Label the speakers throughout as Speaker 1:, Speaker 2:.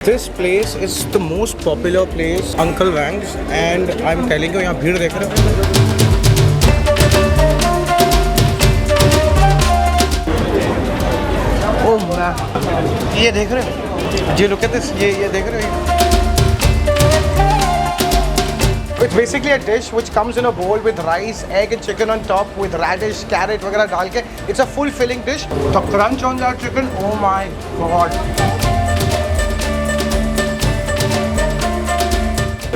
Speaker 1: This place is the most popular place, Uncle Wang's, and I'm telling you, यहाँ भीड़ देख रहे हो? Oh man, ये देख रहे हो? ये look at this, ये देख रहे हो? It's basically a dish which comes in a bowl with rice, egg and chicken on top with radish, carrot वगैरह डाल के. It's a full filling dish. The crunch on that chicken, oh my god.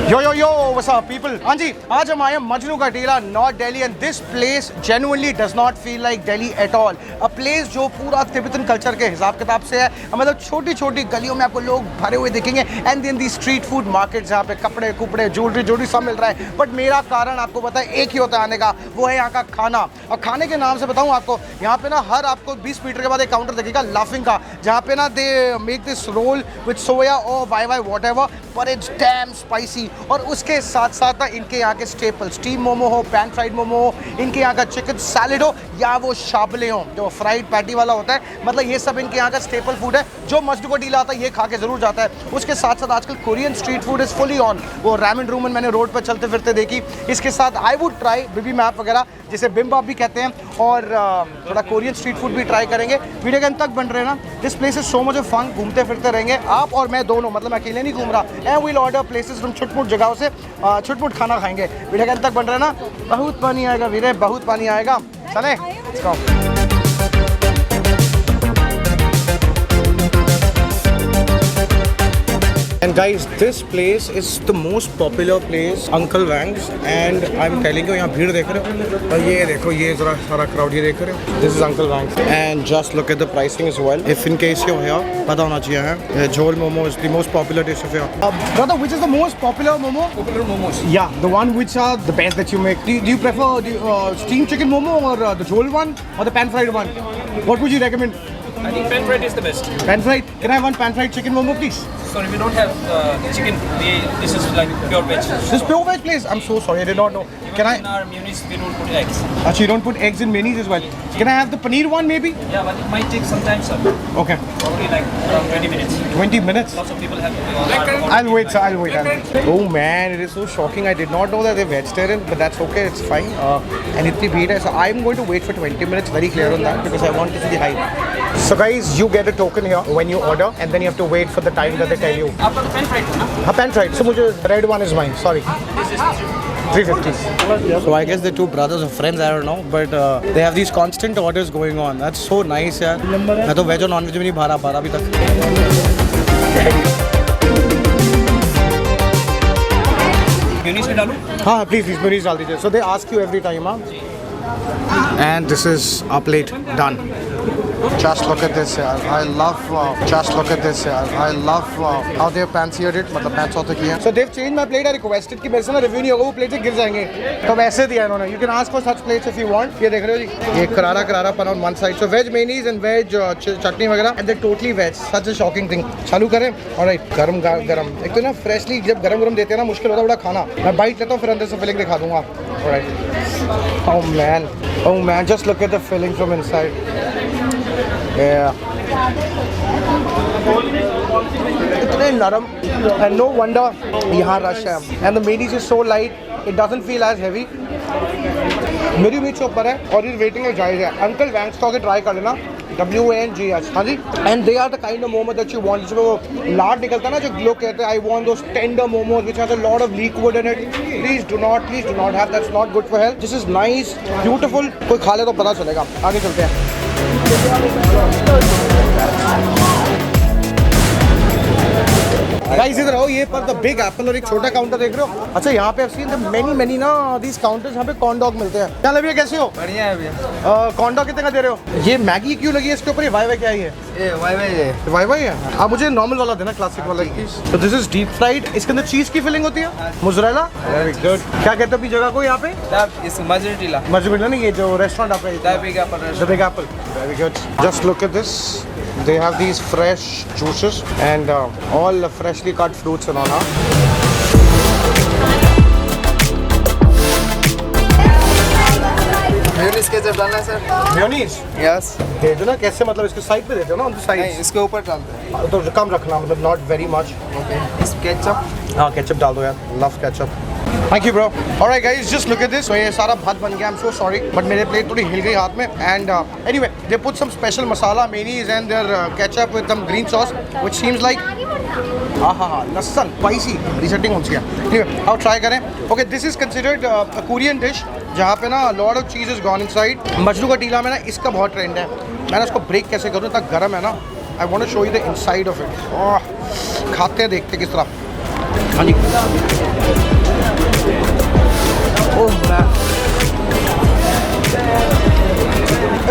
Speaker 1: Yo, what's up people? हाँ जी, आज हम आए हैं मजनू का टीला, north Delhi, and this place genuinely does not feel like Delhi at all. A place जो पूरा Tibetan culture के हिसाब किताब से है, मतलब छोटी छोटी गलियों में आपको लोग भरे हुए दिखेंगे, and then the street food markets जहाँ पे कपड़े कुपड़े ज्वेलरी सब मिल रहा है. बट मेरा कारण आपको पता है एक ही होता है आने का, वो है यहाँ का खाना. और खाने के नाम से बताऊँ आपको, यहाँ पे ना हर आपको 20 मीटर के बाद एक काउंटर दिखेगा लाफिंग का, जहाँ पे ना they make this roll with soya और वाई व्हाटएवर, पर इट्स डैम स्पाइसी. और उसके साथ साथ ना इनके यहाँ के स्टेपल स्टीम मोमो हो, पैन फ्राइड मोमो हो, इनके यहाँ का चिकन सैलेड हो, या वो शाबले हो जो फ्राइड पैटी वाला होता है. मतलब ये सब इनके यहाँ का स्टेपल फूड है. जो मजनू को डील आता है ये खा के जरूर जाता है. उसके साथ साथ आजकल Korean street food is fully on. वो रैमन रूमन मैंने रोड पर चलते फिरते देखी. इसके साथ I would try bibimbap वगैरह, जिसे बिम्बाप भी कहते हैं, और थोड़ा कोरियन स्ट्रीट फूड भी ट्राई करेंगे. वीडियो के अंत तक बन रहे हैं ना. This place is so much of fun. घूमते फिरते रहेंगे आप और मैं दोनों, मतलब मैं अकेले नहीं घूम रहा. And we'll order places from छुटपुट जगहों से छुटपुट खाना खाएंगे. वीडियो के अंत तक बन रहे हैं ना. बहुत पानी आएगा वीरे, बहुत पानी आएगा. चले let's go. And guys, this place is the most popular place, Uncle Wang's, and I'm telling you, यहाँ भीड़ देख रहे हो? और ये देखो, ये जरा सारा crowd ये देख रहे हो? This is Uncle Wang's, and just look at the pricing as well. If in case you're here, पता होना चाहिए है. Jhol momo is the most popular dish of here. Brother, which is the most popular momo?
Speaker 2: Popular momos.
Speaker 1: Yeah, the one which are the best that you make. Do you prefer the steamed chicken momo or the jhol one or the pan fried one? What would you recommend?
Speaker 2: I think pan fried is the best.
Speaker 1: Pan fried. Can I have one pan fried chicken momo, please?
Speaker 2: Sorry, we don't have chicken. This is like pure veg.
Speaker 1: This is pure veg place. I'm so sorry, I did not know. Can I?
Speaker 2: In our mayonnaise, we don't put eggs.
Speaker 1: Actually, you don't put eggs in mayonnaise as well. Can I have the paneer one, maybe?
Speaker 2: Yeah, but it might take some time, sir.
Speaker 1: Okay.
Speaker 2: Probably like around 20 minutes.
Speaker 1: 20 minutes.
Speaker 2: Lots of people have.
Speaker 1: I'll wait, sir. I'll wait. Oh man, it is so shocking. I did not know that they're vegetarian, but that's okay. It's fine. And itni bheed hai, so I'm going to wait for 20 minutes. Very clear on that because I want to see the hype. So guys, you get a token here when you order, and then you have to wait for the time that they tell you.
Speaker 2: After the pan fried, na?
Speaker 1: हाँ, pan fried. So मुझे red one is mine. Sorry.
Speaker 2: This is
Speaker 1: 350. So I guess they're two brothers or friends, I don't know, but they have these constant orders going on. That's so nice, यार. मैं तो veg और non veg में नहीं भरा अभी तक.
Speaker 2: mayonnaise में डालूं?
Speaker 1: हाँ, please mayonnaise डाल दीजिए. So they ask you every time, huh? And this is our plate done. Just look at this, yaar. I love. Just look at this, yaar. I love how they've fancied it. मतलब fancy होते किया. So they've changed my plate. I requested कि मेरे से ना review नहीं होगा, वो plate से गिर जाएंगे. तो वैसे दिया इन्होंने. You can ask for such plates if you want. ये देख रहे हो जी? ये करारा pan on one side. So veg mayonnaise and veg chutney वगैरह, and they're totally veg. Such a shocking thing. चालू करें? Alright. गरम. एक तो ना freshly जब गरम देते हैं ना, मुश्किल होता है बड़ा खाना. मैं bite लेता हूँ, फिर अंदर से filling दिखा दूँगा. Alright. Oh man, just look at the filling from inside. Yeah. इतने नरम, and no wonder यहाँ rush है. And the mayonnaise is so light, it doesn't feel as heavy. मेरी उम्मीद से ऊपर है और ये वेटिंग में जायज़ है. Uncle Wang's का ट्राई कर लेना. WANGS, हाँ जी. And they are the kind of momo that you want. जिसमें वो लाड निकलता है ना, जो लोग कहते हैं I want those tender momos which has a lot of liquid in it. Please do not have. That's not good for health. This is nice, beautiful. कोई खा ले तो पता चलेगा. आगे चलते हैं. गाइस इधर आओ. ये पर द बिग एप्पल और एक छोटा काउंटर देख रहे हो? अच्छा, यहाँ पे I've seen the many ना these counters, यहाँ पे कॉर्न डॉग मिलते हैं. क्या भैया, कैसे हो?
Speaker 2: बढ़िया है भैया.
Speaker 1: कॉर्न डॉग कितने का दे रहे हो? ये मैगी क्यों लगी है इसके ऊपर? ये वाई क्या है?
Speaker 2: ये
Speaker 1: वाई है. आप मुझे नॉर्मल वाला देना, क्लासिक वाला. तो दिस इज डीप फ्राइड. इसके अंदर चीज की फिलिंग होती है, मोज़रेला. Very good. क्या कहते हैं अपनी जगह को यहाँ पे?
Speaker 2: इस मजरेटिला.
Speaker 1: मजरेटिला नहीं, ये जो रेस्टोरेंट आपका है,
Speaker 2: the big Apple.
Speaker 1: Very good. Just look at this. They have these fresh juices and all freshly cut fruits and all.
Speaker 3: Mayonnaise ketchup डालना है सर?
Speaker 1: Mayonnaise
Speaker 3: yes.
Speaker 1: दे दो ना, कैसे मतलब इसके साइड पे देते हो ना, ऑन द साइड?
Speaker 3: नहीं, इसके ऊपर डालते हैं।
Speaker 1: तो कम रखना, मतलब not very much.
Speaker 3: Okay. Ketchup.
Speaker 1: हाँ केचप डाल दो यार, love ketchup. Thank you bro. Alright guys, just look at this. So ये सारा भात बन गया. I'm so sorry, but मेरे प्लेट थोड़ी हिल गई हाथ में. And anyway, they put some special masala, mayonnaise, and their ketchup with some green sauce, which seems like लहसुन, spicy. Resetting होती है. Anyway, आओ try करें. Okay, this is considered a Korean dish, जहाँ पे ना lot of cheese has gone inside. Majnu का टीला में ना इसका बहुत ट्रेंड है. मैंने इसको ब्रेक कैसे करूँ, इतना गर्म है ना. I want to show you the inside of it. खाते हैं, देखते किस तरह. हाँ जी.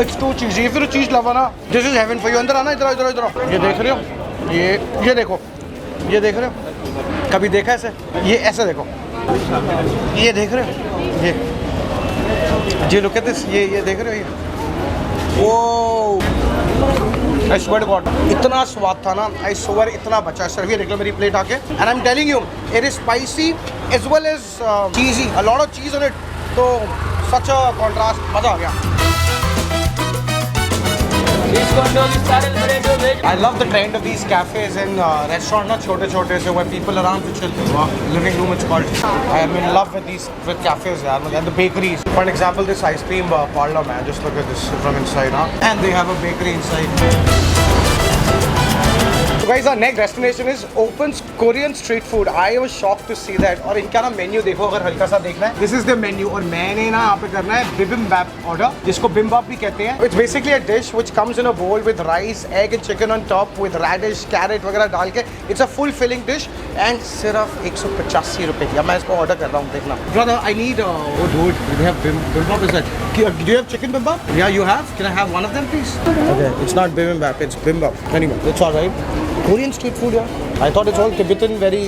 Speaker 1: It's too cheesy. If you're a cheese lover ना, this is heaven for you. अंदर आना, इधर इधर इधर. ये देख रहे हो? ये देखो. ये देख रहे हो? कभी देखा ऐसे? ये ऐसे देखो. ये देख रहे हो? ये look at this. ये देख रहे हो ये? Whoa. I swear to God, इतना स्वाद था ना. I swear इतना बचा. सर ये देख लो मेरी प्लेट आके. And I'm telling you, it is spicy as well as cheesy. A lot of cheese on it. तो such a contrast. मजा आ गया. I love the trend of these cafes and restaurants, ना छोटे छोटे से where people around to chill. Wow, living room it's called. I am in love with these cafes यार. And the bakeries. For example, this ice cream parlor man. Just look at this from inside, huh? And they have a bakery inside. So guys, our next destination is Open's Korean street food. I was shocked to see that. और इनका ना menu देखो अगर हल्का सा देखना है. This is the menu और मैंने ना यहाँ पे करना है bibimbap order, जिसको bimbap भी कहते हैं. It's basically a dish which comes in a bowl with rice, egg and chicken on top with radish, carrot वगैरह डाल के. It's a full filling dish and सिर्फ 185 रुपए की. अब मैं इसको ऑर्डर कर रहा हूँ, देखना. Brother, I need oh dude, do they have bibimbap? Is that? Do you have chicken bibimbap? Yeah, you have. Can I have one of them, please? Okay, it's not bibimbap, it's bibimbap. Anyway, it's all right. Korean street food here. I thought it's all Tibetan very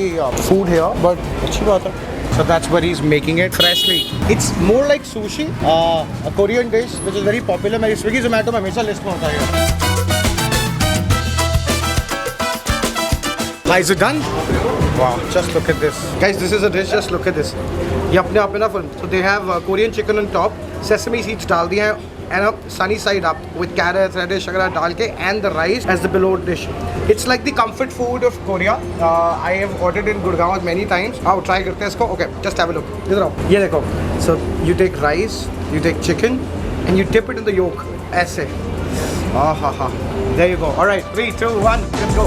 Speaker 1: food here, but अच्छी बात है. So that's where he's making it freshly. It's more like sushi, a Korean dish which is very popular. मेरी Swiggy Zomato में हमेशा list में होता है. Is it done? Wow, just look at this. Guys, this is a dish, just look at this. ये अपने आप में ना full. So they have Korean chicken on top, sesame seeds डाल दिए हैं, and a sunny side up with carrots, radish वगैरह डाल के, and the rice as the below dish. It's like the comfort food of Korea. I have ordered in Gurgaon many times. आओ try करते हैं इसको. Okay, just have a look. इधर आओ. ये देखो. So you take rice, you take chicken, and you dip it in the yolk. ऐसे. Ha. There you go. All right, 3, 2, 1, let's go.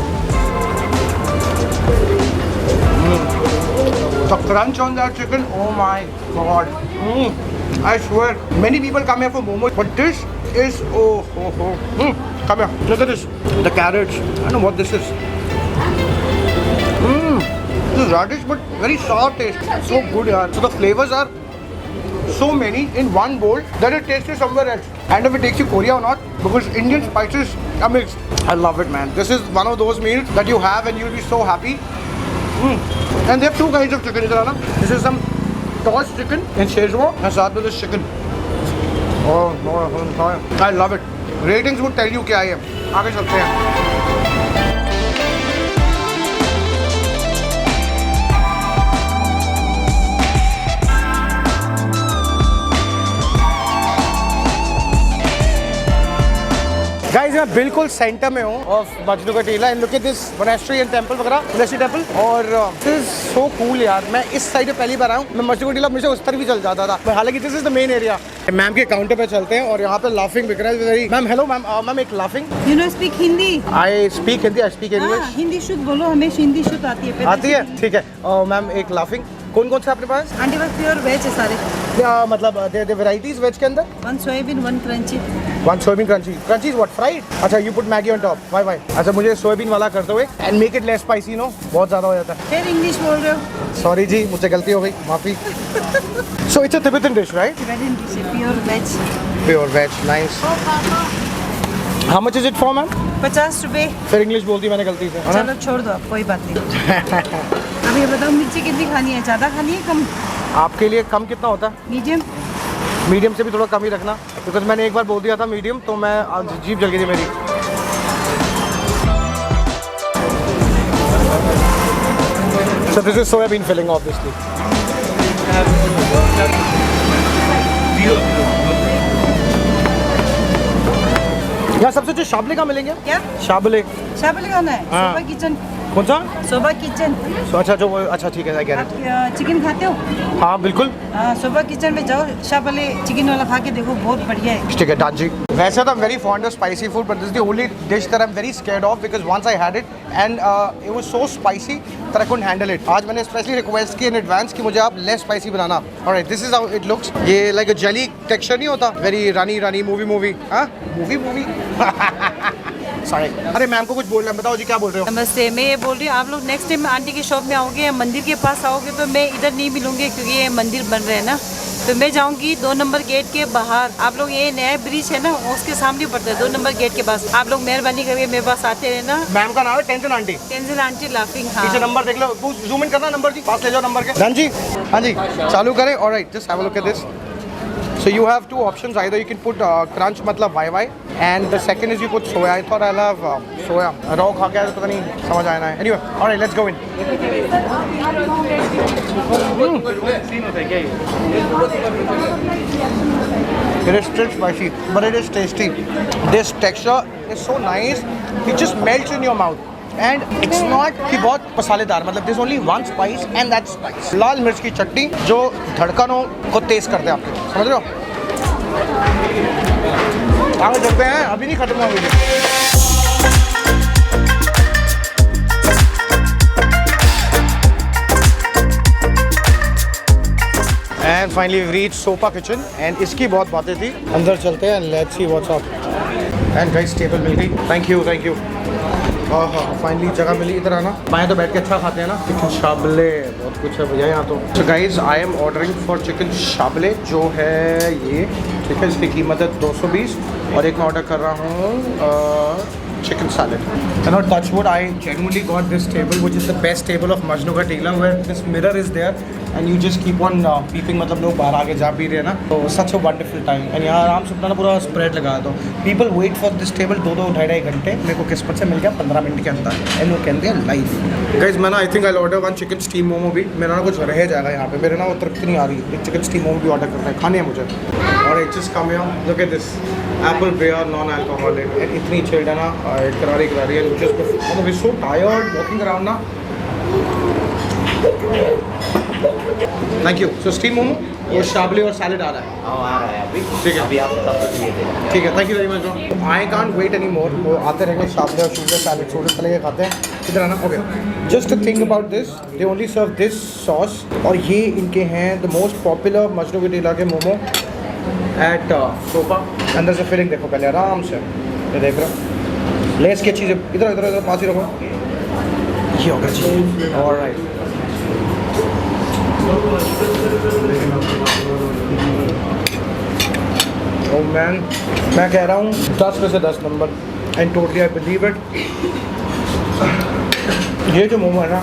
Speaker 1: The crunch on that chicken, oh my god. I swear, many people come here for momos, but this is Come here, look at this. The carrots. I don't know what this is. This is radish, but very sour taste. So good, yaar. So the flavors are so many in one bowl that it tastes somewhere else. And if it takes you Korea or not, because Indian spices are mixed. I love it, man. This is one of those meals that you have and you'll be so happy. And they have two kinds of chicken. This is some tossed chicken in Szechuan and साथ में this chicken. Oh, I love it. Ratings would tell you क्या है. आगे चलते हैं. Guys मैं बिल्कुल centre में हूँ ऑफ मजनू का टीला. And look at this monastery and temple वगैरह, मोनेस्ट्री टेंपल. और दिस इज सो कूल यार. मैं इस साइड पे पहली बार आया हूँ. मैं मजनू का टीला मुझे उस तरफ भी चल जाता था. हालांकि this is the main area. Ma'am के काउंटर पे चलते हैं और यहाँ पे लाफिंग बिक रहा है. Very ma'am, hello ma'am. Ma'am एक laughing.
Speaker 4: You know speak Hindi?
Speaker 1: I speak Hindi, I speak English.
Speaker 4: Hindi शुद्ध बोलो, हमें हिंदी शुद्ध आती है.
Speaker 1: आती है, ठीक है. मैम एक लाफिंग. कौन कौन सा आपके पास?
Speaker 4: आंटी बस प्योर वेज है सारे.
Speaker 1: क्या मतलब दे वेराइटीज वेज के अंदर?
Speaker 4: One soybean, one crunchy.
Speaker 1: One soybean crunchy. Crunchy is what? Fried? अच्छा, you put Maggi on top. Why? अच्छा, मुझे सोयाबीन वाला कर दो एक. And make it less spicy, no? बहुत ज़्यादा हो जाता है.
Speaker 4: फिर इंग्लिश बोल रहे हो?
Speaker 1: Sorry जी, मुझसे गलती हो गई, माफ़ी. So it's a Tibetan dish, right?
Speaker 4: Tibetan dish है, pure veg.
Speaker 1: Pure veg, nice. How much is it for, ma'am?
Speaker 4: 50 रुपए.
Speaker 1: फिर इंग्लिश बोलती मैंने गलती से.
Speaker 4: चलो छोड़ दो, अब कोई बात नहीं. अब ये बताओ मिर्ची कितनी खानी है? ज़्यादा खानी है कम?
Speaker 1: आपके लिए कम कितना होता है?
Speaker 4: मीडियम.
Speaker 1: मीडियम से भी थोड़ा कम ही रखना, बिकॉज मैंने एक बार बोल दिया था मीडियम, तो मैं जीभ जल गई थी मेरी. So this is soybean filling, obviously. यहाँ सबसे अच्छे शाबले कहाँ मिलेंगे?
Speaker 4: क्या
Speaker 1: शाबले
Speaker 4: शाबली खाना है?
Speaker 1: हाँ।
Speaker 4: सोबा किचन।
Speaker 1: कौन सा?
Speaker 4: सोबा किचन।
Speaker 1: अच्छा जो अच्छा ठीक है आई गेट
Speaker 4: आप
Speaker 1: इट।
Speaker 4: चिकन खाते हो?
Speaker 1: हाँ बिल्कुल
Speaker 4: हाँ, सोबा किचन में जाओ, शाबले चिकन वाला खा के देखो, बहुत बढ़िया है।
Speaker 1: ठीक है डन जी। वैसे तो I'm very fond of spicy food, but this is the only dish that I'm very scared of because once I had it and it was so spicy that I couldn't handle it. आज मैंने specially request की in advance कि मुझे आप less spicy banana. Alright, this is how it looks. ये like a jelly texture नहीं होता? Very runny movie हाँ movie Sorry. अरे मैम को कुछ बोल रहे हैं, बताओ जी क्या बोल रहे हो?
Speaker 4: नमस्ते, मैं ये बोल रही हूँ, आप लोग नेक्स्ट टाइम आंटी की शॉप में आओगे या मंदिर के पास आओगे तो मैं इधर नहीं मिलूंगी क्योंकि ये मंदिर बन रहे हैं ना, तो मैं जाऊंगी 2 नंबर गेट के बाहर। आप लोग ये नया ब्रिज है ना उसके सामने पड़ता है 2 नंबर गेट के पास। आप लोग मेहरबानी करके मेरे पास आते रहना।
Speaker 1: मैम का नाम है tension aunty.
Speaker 4: Tension aunty laughing. हाँ,
Speaker 1: पीछे नंबर देख लो, जूम इन करना नंबर जी, पास ले जाओ नंबर के। डन जी, हाँ जी चालू करें। Alright, just have a look at this. So you have 2 options. Either you can put crunch मतलब YY, and the second is you put soya. I thought I'll have soya. Raw खा के आया तो पता नहीं समझ आया ना। Anyway, alright, let's go in. It is still spicy, but it is tasty. This texture is so nice. It just melts in your mouth. And it's not कि बहुत मसालेदार, मतलब there's only one spice and that spice. लाल मिर्च की चटनी जो धड़कनों को तेज कर दे आपके, समझ रहे हो? आगे चलते हैं, अभी नहीं खत्म हुआ video. And finally we've reached Sopa Kitchen and इसकी बहुत बातें थी। अंदर चलते हैं and let's see what's up. And guys table मिल गई। Thank you. हाँ फाइनली जगह मिली। इधर आना, बाएं तो बैठ के अच्छा खाते हैं ना। चिकन शाबले बहुत कुछ है भैया यहाँ तो। So guys I am ordering for chicken शाबले जो है ये, ठीक है, इसकी कीमत है 220 और एक मैं ऑर्डर कर रहा हूँ chicken salad. And not touch wood, I genuinely got this table which is the best table of Majnu Ka Teela where this mirror is there and you just keep on peeping, मतलब लोग बाहर आके जा P रहे हैं ना, तो such a wonderful time. and यहाँ आराम से अपना पूरा स्प्रेड लगाया तो people wait for this table 2-2 2.5 घंटे, मेरे को किस्मत से मिल गया 15 मिनट के अंदर and वो कहते हैं लाइफ। Guys मैं ना I think I'll order 1 chicken steam momo भी, मेरा ना कुछ रह जाएगा यहाँ पे, मेरे ना वो तृप्ति नहीं आ रही, एक चिकन स्टीम मोमो भी ऑर्डर करना है, खाने हैं मुझे। और एक चीज़ कम है, look at this apple beer non-alcoholic and इतनी chilled है ना, करारी है, just we're so tired walking around ना। Thank you. So steam momo और शाबले और सैलेड आ रहा है।
Speaker 3: आ रहा है अभी।
Speaker 1: ठीक है,
Speaker 3: अभी आप तब तक ये दें।
Speaker 1: ठीक है, thank you very much. I can't wait any more, वो आते रहेंगे शाबले और शुगर सैलेड छोटे से लेके खाते हैं। इधर आना। Okay, just think about this, they only serve this sauce और ये इनके हैं द मोस्ट पॉपुलर मजनू का टीला के मोमो एट सोपा। अंदर से फिलिंग देखो पहले आराम से, ये देख रहे हो लेस की चीज़। इधर पास ही रखो, ये होगा जी। ऑलराइट, oh man, मैं कह रहा हूँ 10 में से 10 number and totally I believe it. ये जो मोमो है ना,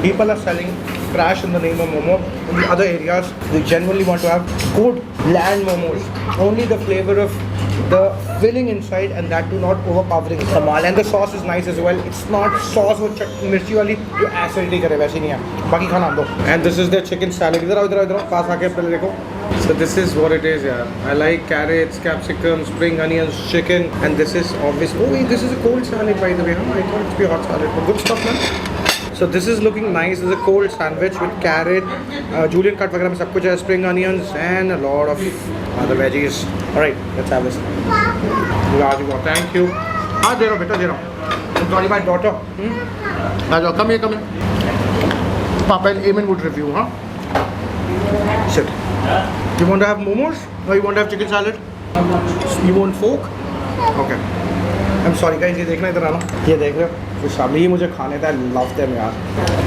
Speaker 1: people are selling trash in the name of momo. In the other areas they genuinely want to have good bland momos, only the flavor of the filling inside and that too not overpowering kamal, and the sauce is nice as well. It's not sauce वो मिर्ची वाली जो acidity करे वैसी नहीं है, बाकी खाना दो। And this is their chicken salad। इधर पास आके पहले देखो। So this is what it is, yeah. I like carrots, capsicum, spring onions, chicken, and this is obvious. Oh wait, this is a cold salad by the way. I thought it to be a hot salad, but good stuff, man. So this is looking nice. This is a cold sandwich with carrot, julienne cut वगैरह में सब कुछ है, spring onions and a lot of other veggies. All right, let's have this. Thank you. हाँ दे रहा हूँ बेटा, दे रहा हूँ। Sorry, my daughter. आ जाओ, come here. Papa and Eamon would review, huh? Sit. You want to have momos or you want to have chicken salad? You want fork? Okay. I'm sorry guys, ये देखना इधर आना, ये देख रहे हो तो शाबली, ये मुझे खाने था, I love them यार।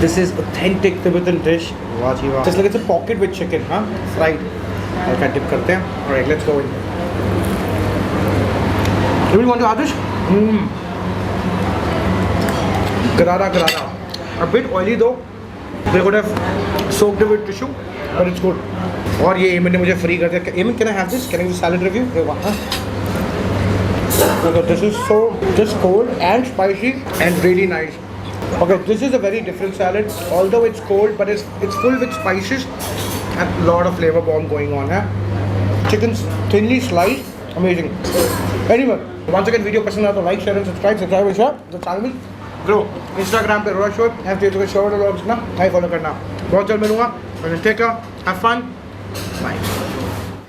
Speaker 1: This is authentic Tibetan dish। वाह जी वाह। Just like it's a pocket with chicken, हाँ, fried। हल्का डिप करते हैं। Alright, let's go in। You want to have this? Garara। A bit oily though। They could have soaked it with tissue, but it's good। और ये एमन ने मुझे free कर दिया। एमन, can I have this? Can I do salad review? Okay, this is so just cold and spicy and really nice. Okay, this is a very different salad. Although it's cold, but it's full with spices and a lot of flavor bomb going on. Chicken's thinly sliced, amazing. Anyway, once again video पसंद आया तो like share and subscribe and share the channel will grow. Instagram पे road show शोर vlogs ना हाई follow करना। बहुत जल्द मिलूंगा। Take care, have fun, bye.